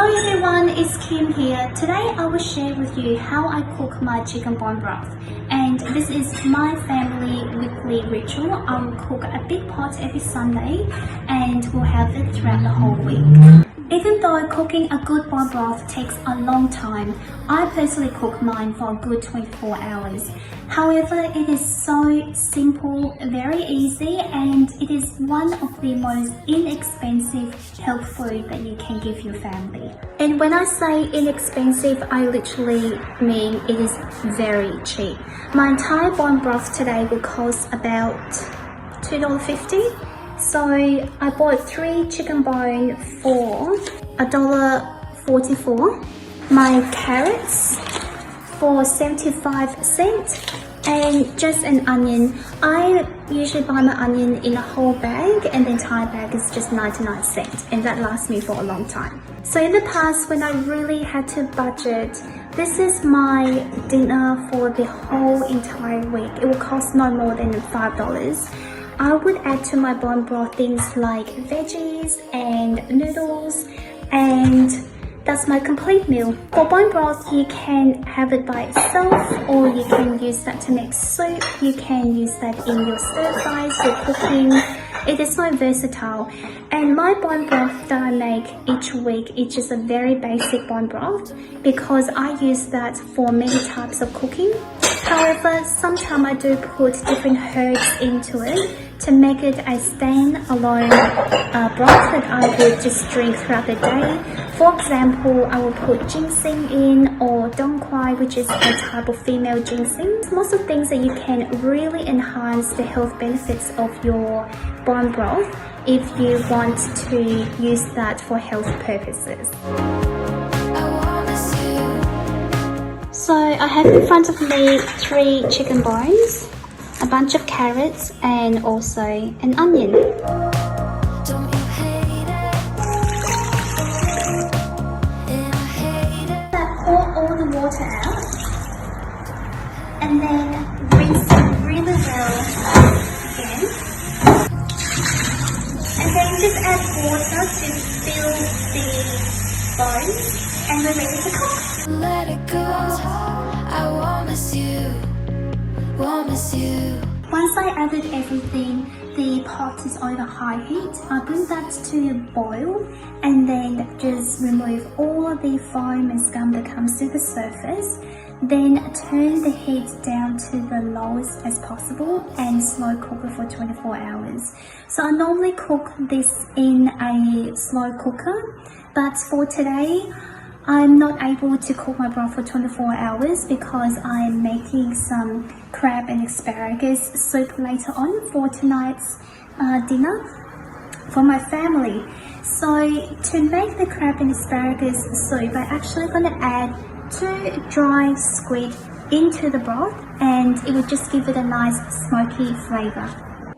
Hello everyone, it's Kim here. Today I will share with you how I cook my chicken bone broth. And this is my family weekly ritual. I will cook a big pot every Sunday and we'll have it throughout the whole week. Even though cooking a good bone broth takes a long time, I personally cook mine for a good 24 hours. However, it is so simple, very easy, and it is one of the most inexpensive health food that you can give your family. And when I say inexpensive, I literally mean it is very cheap. My entire bone broth today will cost about $2.50. So I bought 3 chicken bone for $1.44. My carrots for 75 cents. And just an onion. I usually buy my onion in a whole bag, and the entire bag is just 99 cents, and that lasts me for a long time. So in the past, when I really had to budget, this is my dinner for the whole entire week. It will cost no more than $5. I would add to my bone broth things like veggies and noodles, and that's my complete meal. For bone broth, you can have it by itself, or you can use that to make soup. You can use that in your stir fries or cooking. It is so versatile. And my bone broth that I make each week is just a very basic bone broth because I use that for many types of cooking. However, sometimes I do put different herbs into it to make it a stand-alone broth that I would just drink throughout the day. For example, I will put ginseng in, or dongquai, which is a type of female ginseng. Lots of things that you can really enhance the health benefits of your bone broth if you want to use that for health purposes. So I have in front of me 3 chicken bones, a bunch of carrots, and also an onion. Pour all the water out and then rinse it really well again. And then just add water to fill the bones, and we're ready to cook. Let it go, I won't miss you, won't miss you. Once I added everything, the pot is over high heat. I bring that to a boil and then just remove all of the foam and scum that comes to the surface. Then turn the heat down to the lowest as possible and slow cook it for 24 hours. So I normally cook this in a slow cooker, but for today, I'm not able to cook my broth for 24 hours because I'm making some crab and asparagus soup later on for tonight's dinner for my family. So to make the crab and asparagus soup, I'm actually going to add 2 dry squid into the broth, and it will just give it a nice smoky flavor.